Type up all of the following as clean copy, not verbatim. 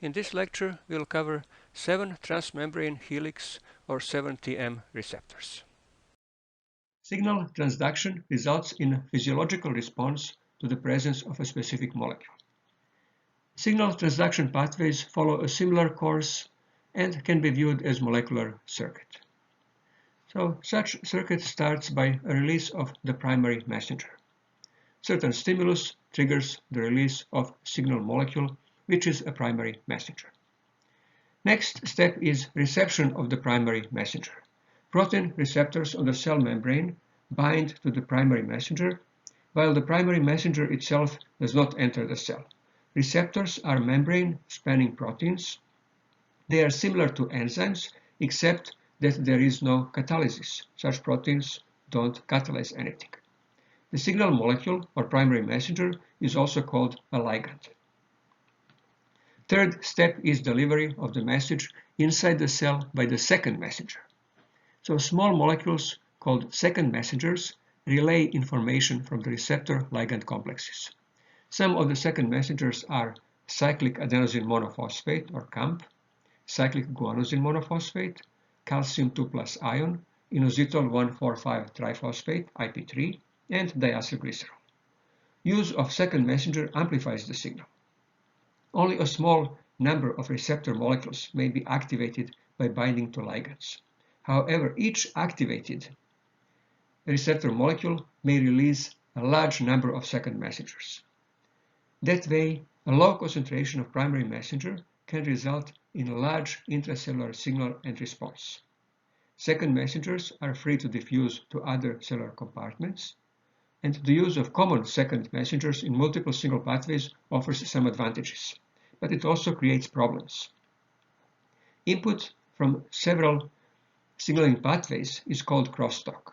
In this lecture, we'll cover 7 transmembrane helix or 7 TM receptors. Signal transduction results in a physiological response to the presence of a specific molecule. Signal transduction pathways follow a similar course and can be viewed as molecular circuit. So such circuit starts by a release of the primary messenger. Certain stimulus triggers the release of signal molecule, which is a primary messenger. Next step is reception of the primary messenger. Protein receptors on the cell membrane bind to the primary messenger, while the primary messenger itself does not enter the cell. Receptors are membrane-spanning proteins. They are similar to enzymes, except that there is no catalysis. Such proteins don't catalyze anything. The signal molecule, or primary messenger, is also called a ligand. Third step is delivery of the message inside the cell by the second messenger. So small molecules called second messengers relay information from the receptor-ligand complexes. Some of the second messengers are cyclic adenosine monophosphate, or CAMP, cyclic guanosine monophosphate, calcium 2+ ion, inositol 1,4,5-triphosphate, IP3, and diacylglycerol. Use of second messenger amplifies the signal. Only a small number of receptor molecules may be activated by binding to ligands. However, each activated receptor molecule may release a large number of second messengers. That way, a low concentration of primary messenger can result in a large intracellular signal and response. Second messengers are free to diffuse to other cellular compartments, and the use of common second messengers in multiple signal pathways offers some advantages, but it also creates problems. Input from several signaling pathways is called crosstalk.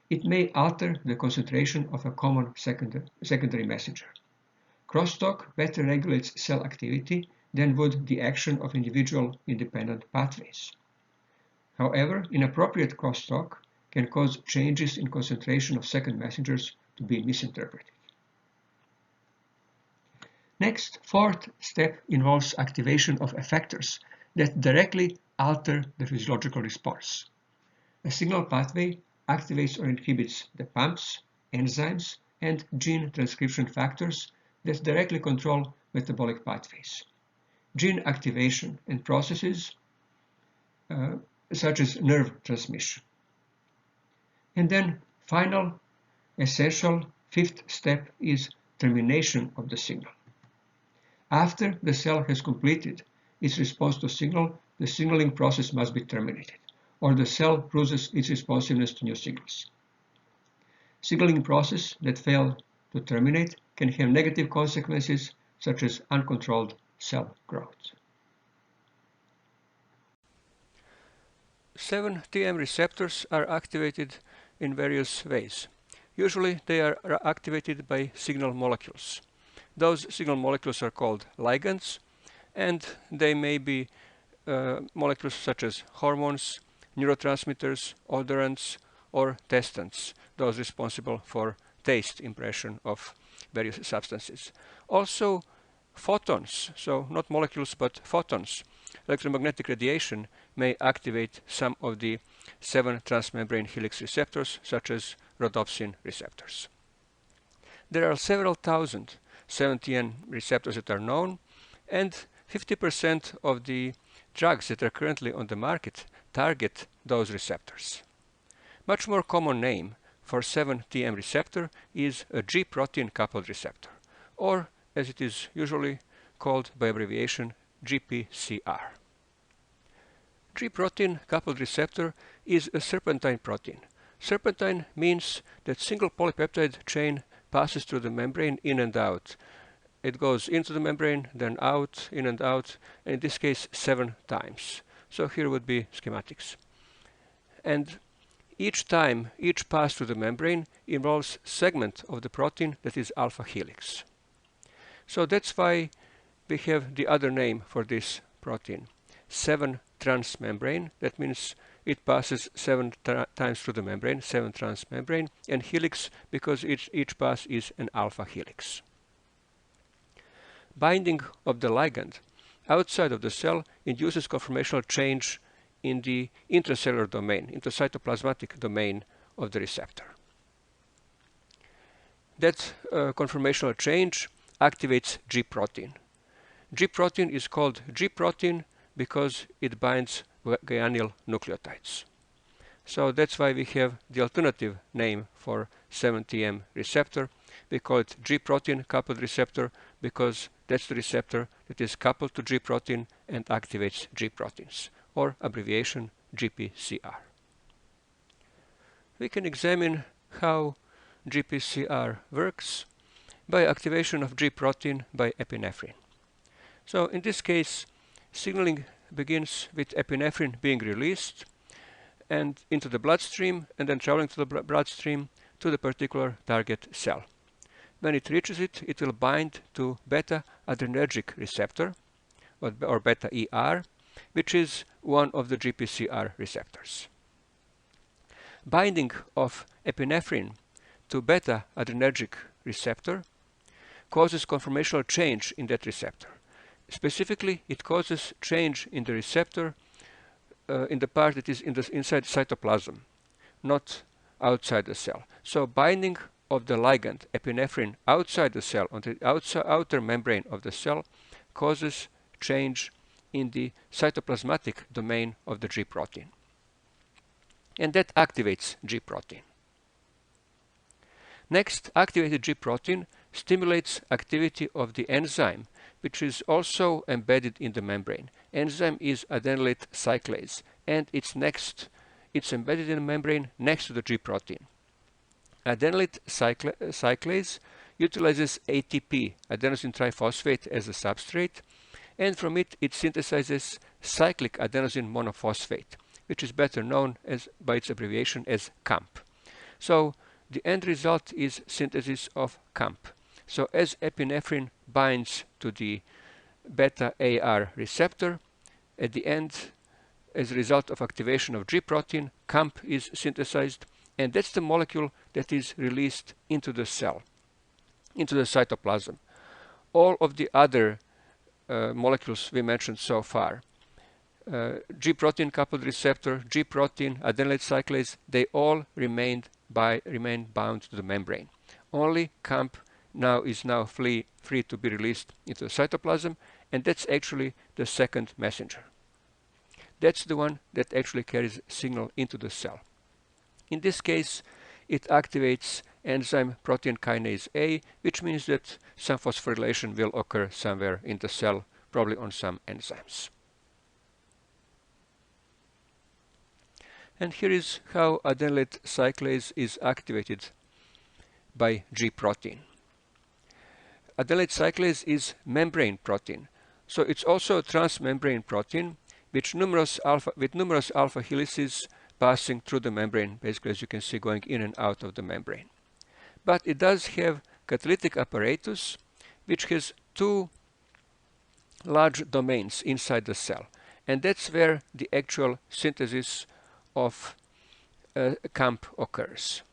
It may alter the concentration of a common secondary messenger. Crosstalk better regulates cell activity than would the action of individual independent pathways. However, inappropriate crosstalk can cause changes in concentration of second messengers to be misinterpreted. Next, fourth step involves activation of effectors that directly alter the physiological response. A signal pathway activates or inhibits the pumps, enzymes, and gene transcription factors that directly control metabolic pathways. Gene activation and processes such as nerve transmission. And then final, essential, fifth step is termination of the signal. After the cell has completed its response to signal, the signaling process must be terminated, or the cell loses its responsiveness to new signals. Signaling processes that fail to terminate can have negative consequences, such as uncontrolled cell growth. 7 TM receptors are activated in various ways. Usually they are activated by signal molecules. Those signal molecules are called ligands, and they may be molecules such as hormones, neurotransmitters, odorants, or testants, those responsible for taste impression of various substances. Also, photons, so not molecules but photons, electromagnetic radiation, may activate some of the 7 transmembrane helix receptors, such as rhodopsin receptors. There are several thousand 7 TM receptors that are known, and 50% of the drugs that are currently on the market target those receptors. Much more common name for 7 TM receptor is a G protein coupled receptor, or as it is usually called by abbreviation, GPCR. G protein coupled receptor is a serpentine protein. Serpentine means that single polypeptide chain passes through the membrane in and out. It goes into the membrane, then out, in and out, and in this case 7 times. So here would be schematics. And each time, each pass through the membrane involves segment of the protein that is alpha helix. So that's why we have the other name for this protein, 7 transmembrane. That means it passes 7 times through the membrane, 7 transmembrane, and helix because each pass is an alpha helix. Binding of the ligand outside of the cell induces conformational change in the intracellular domain, intracytoplasmatic domain of the receptor. That conformational change activates G protein. G protein is called G protein because it binds guanylyl nucleotides. So that's why we have the alternative name for 7TM receptor. We call it G protein coupled receptor because that's the receptor that is coupled to G protein and activates G proteins, or abbreviation GPCR. We can examine how GPCR works by activation of G protein by epinephrine. So in this case, signaling begins with epinephrine being released and into the bloodstream and then traveling to the bloodstream to the particular target cell. When it reaches it, it will bind to beta adrenergic receptor or beta ER, which is one of the GPCR receptors. Binding of epinephrine to beta adrenergic receptor causes conformational change in that receptor. Specifically, it causes change in the receptor in the part that is inside cytoplasm, not outside the cell. So binding of the ligand epinephrine outside the cell, on the outer membrane of the cell, causes change in the cytoplasmatic domain of the G protein. And that activates G protein. Next, activated G protein stimulates activity of the enzyme, which is also embedded in the membrane. Enzyme is adenylate cyclase, and it's embedded in the membrane next to the G protein. Adenylate cyclase utilizes ATP, adenosine triphosphate, as a substrate, and from it synthesizes cyclic adenosine monophosphate, which is better known by its abbreviation as CAMP. So the end result is synthesis of CAMP. So as epinephrine binds to the beta AR receptor, at the end, as a result of activation of G protein, CAMP is synthesized, and that's the molecule that is released into the cell, into the cytoplasm. All of the other molecules we mentioned so far, G protein coupled receptor, G protein, adenylate cyclase, they all remain bound to the membrane. Only CAMP is now free to be released into the cytoplasm, and that's actually the second messenger. That's the one that actually carries signal into the cell. In this case, it activates enzyme protein kinase A, which means that some phosphorylation will occur somewhere in the cell, probably on some enzymes. And here is how adenylate cyclase is activated by G protein. Adenylate cyclase is membrane protein, so it's also a transmembrane protein with numerous alpha helices passing through the membrane, basically, as you can see, going in and out of the membrane. But it does have catalytic apparatus, which has two large domains inside the cell, and that's where the actual synthesis of CAMP occurs.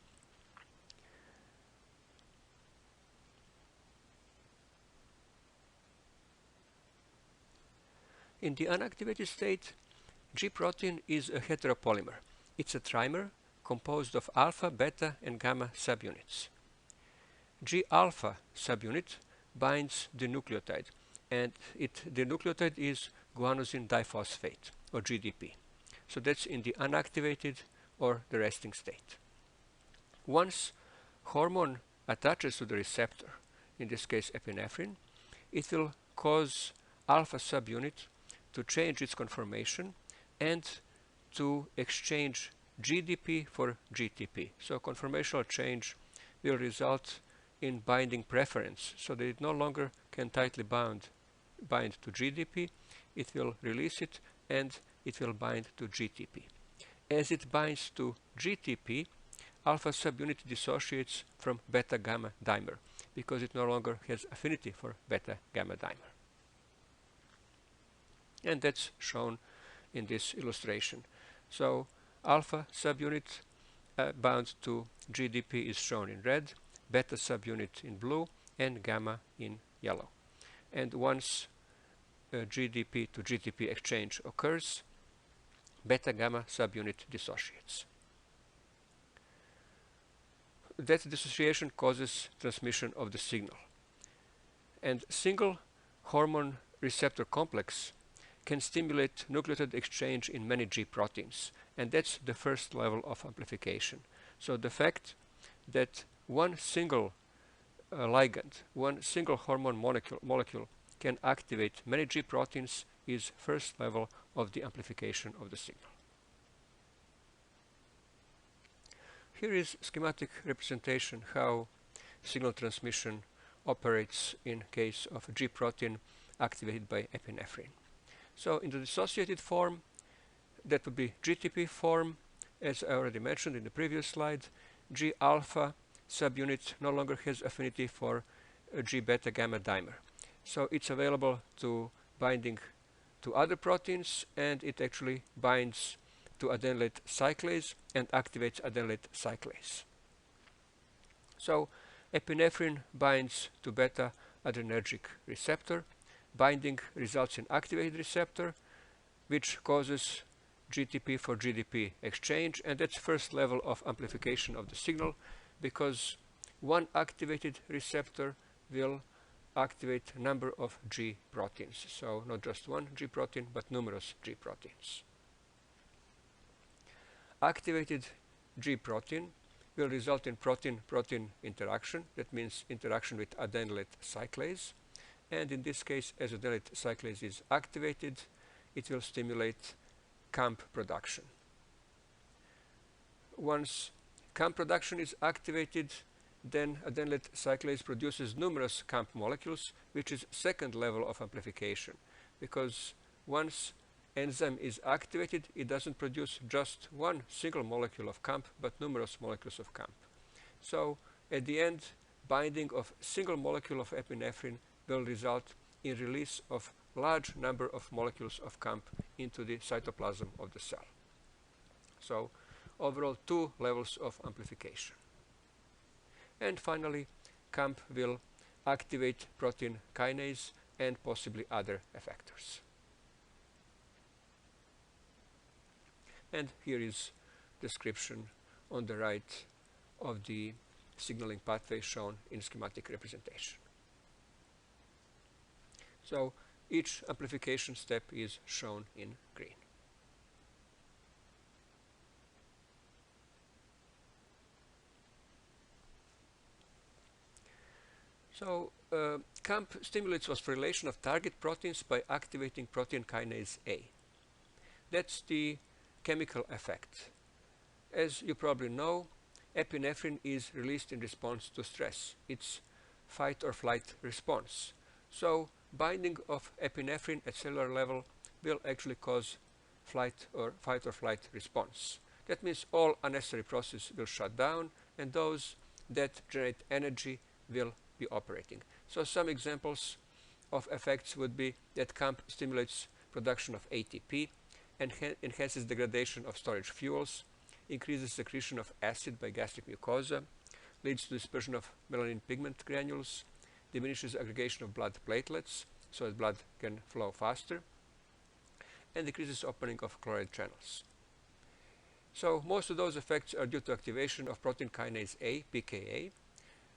In the unactivated state, G protein is a heteropolymer. It's a trimer composed of alpha, beta, and gamma subunits. G alpha subunit binds the nucleotide, and the nucleotide is guanosine diphosphate, or GDP. So that's in the unactivated or the resting state. Once hormone attaches to the receptor, in this case epinephrine, it will cause alpha subunit to change its conformation and to exchange GDP for GTP. So conformational change will result in binding preference, so that it no longer can tightly bind to GDP. It will release it and it will bind to GTP. As it binds to GTP, alpha subunit dissociates from beta-gamma dimer because it no longer has affinity for beta-gamma dimer. And that's shown in this illustration. So alpha subunit bound to GDP is shown in red, beta subunit in blue, and gamma in yellow. And once GDP to GTP exchange occurs, beta-gamma subunit dissociates. That dissociation causes transmission of the signal. And single hormone receptor complex can stimulate nucleotide exchange in many G proteins, and that's the first level of amplification. So the fact that one single ligand, one single hormone molecule can activate many G proteins is first level of the amplification of the signal. Here is schematic representation how signal transmission operates in case of a G protein activated by epinephrine. So in the dissociated form, that would be GTP form, as I already mentioned in the previous slide. G alpha subunit no longer has affinity for a G beta gamma dimer. So it's available to binding to other proteins, and it actually binds to adenylate cyclase and activates adenylate cyclase. So epinephrine binds to beta adrenergic receptor. Binding results in activated receptor, which causes GTP for GDP exchange, and that's first level of amplification of the signal, because one activated receptor will activate a number of G proteins. So not just one G protein, but numerous G proteins. Activated G protein will result in protein-protein interaction. That means interaction with adenylate cyclase. And in this case, as adenylate cyclase is activated, it will stimulate CAMP production. Once CAMP production is activated, then adenylate cyclase produces numerous CAMP molecules, which is second level of amplification, because once enzyme is activated, it doesn't produce just one single molecule of CAMP, but numerous molecules of CAMP. So at the end, binding of single molecule of epinephrine will result in release of large number of molecules of CAMP into the cytoplasm of the cell. So overall, two levels of amplification. And finally, CAMP will activate protein kinase and possibly other effectors. And here is description on the right of the signaling pathway shown in schematic representation. So each amplification step is shown in green. So CAMP stimulates phosphorylation of target proteins by activating protein kinase A. That's the chemical effect. As you probably know, epinephrine is released in response to stress. It's fight or flight response. So binding of epinephrine at cellular level will actually cause fight or flight response. That means all unnecessary processes will shut down, and those that generate energy will be operating. So some examples of effects would be that CAMP stimulates production of ATP, enhances degradation of storage fuels, increases secretion of acid by gastric mucosa, leads to dispersion of melanin pigment granules, diminishes aggregation of blood platelets so that blood can flow faster, and decreases opening of chloride channels. So most of those effects are due to activation of protein kinase A, pKa.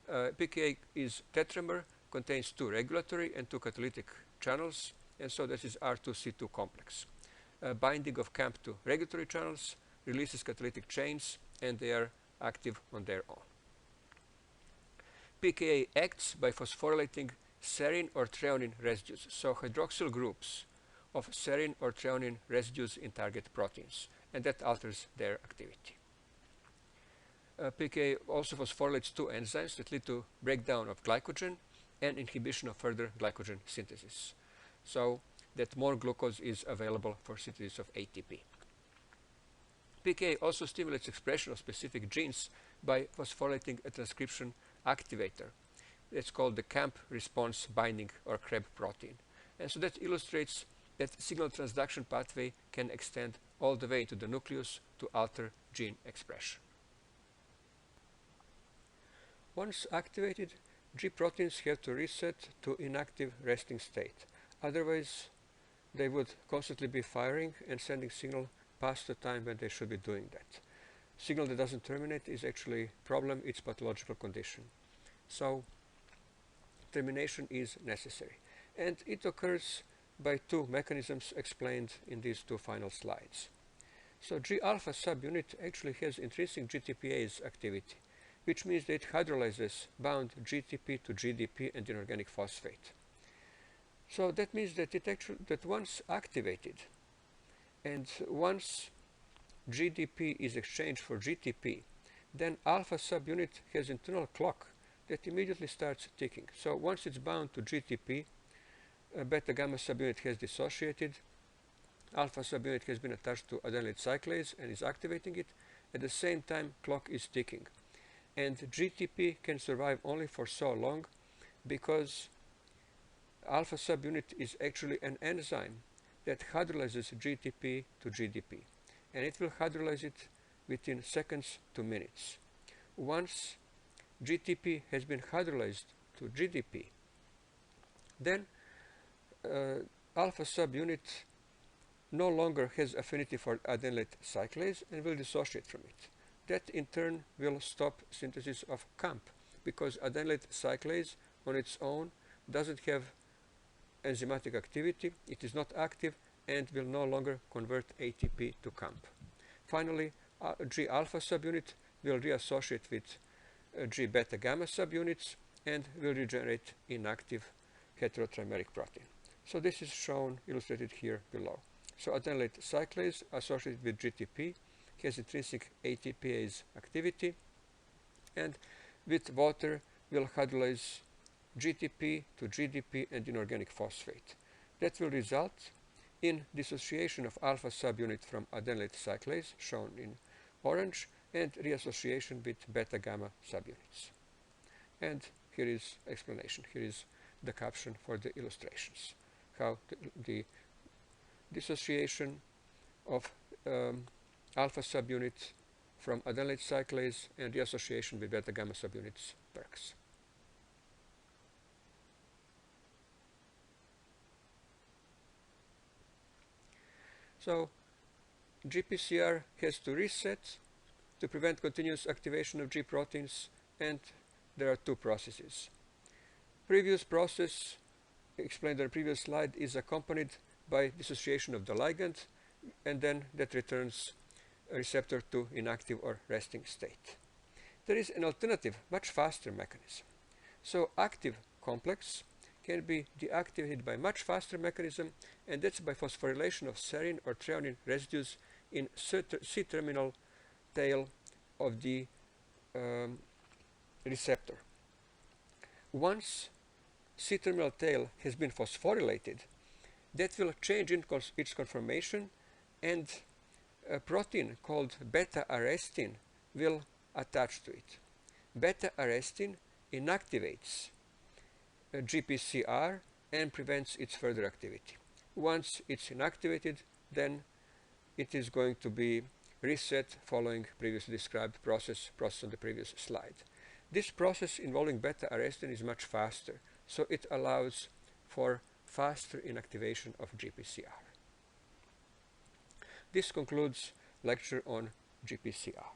pKa is tetramer, contains two regulatory and two catalytic channels, and so this is R2C2 complex. Binding of CAMP to regulatory channels releases catalytic chains, and they are active on their own. pKa acts by phosphorylating serine or threonine residues, so hydroxyl groups of serine or threonine residues in target proteins, and that alters their activity. pKa also phosphorylates two enzymes that lead to breakdown of glycogen and inhibition of further glycogen synthesis, so that more glucose is available for synthesis of ATP. pKa also stimulates expression of specific genes by phosphorylating a transcription activator. It's called the CAMP response binding or CREB protein. And so that illustrates that signal transduction pathway can extend all the way into the nucleus to alter gene expression. Once activated, G proteins have to reset to inactive resting state. Otherwise, they would constantly be firing and sending signal past the time when they should be doing that. Signal that doesn't terminate is actually a problem, it's pathological condition. So termination is necessary. And it occurs by two mechanisms explained in these two final slides. So G-alpha subunit actually has intrinsic GTPase activity, which means that it hydrolyzes bound GTP to GDP and inorganic phosphate. So that means that that once activated and once GDP is exchanged for GTP, then alpha subunit has internal clock that immediately starts ticking. So once it's bound to GTP, beta gamma subunit has dissociated, alpha subunit has been attached to adenylate cyclase and is activating it. At the same time, clock is ticking. And GTP can survive only for so long because alpha subunit is actually an enzyme that hydrolyzes GTP to GDP. And it will hydrolyze it within seconds to minutes. Once GTP has been hydrolyzed to GDP, then alpha subunit no longer has affinity for adenylate cyclase and will dissociate from it. That in turn will stop synthesis of CAMP because adenylate cyclase on its own doesn't have enzymatic activity, it is not active and will no longer convert ATP to CAMP. Finally, G-alpha subunit will reassociate with G-beta gamma subunits and will regenerate inactive heterotrimeric protein. So this is shown, illustrated here below. So adenylate cyclase associated with GTP has intrinsic ATPase activity and with water will hydrolyze GTP to GDP and inorganic phosphate. That will result in dissociation of alpha subunit from adenylate cyclase, shown in orange, and reassociation with beta gamma subunits. And here is explanation. Here is the caption for the illustrations. How the dissociation of alpha subunit from adenylate cyclase and reassociation with beta gamma subunits works. So GPCR has to reset to prevent continuous activation of G proteins, and there are two processes. Previous process explained on the previous slide is accompanied by dissociation of the ligand, and then that returns a receptor to inactive or resting state. There is an alternative, much faster mechanism. So active complex can be deactivated by much faster mechanism, and that's by phosphorylation of serine or threonine residues in C-terminal tail of the receptor. Once C-terminal tail has been phosphorylated, that will change in its conformation, and a protein called beta-arrestin will attach to it. Beta-arrestin inactivates GPCR and prevents its further activity. Once it's inactivated, then it is going to be reset following previously described process on the previous slide. This process involving beta-arrestin is much faster, so it allows for faster inactivation of GPCR. This concludes lecture on GPCR.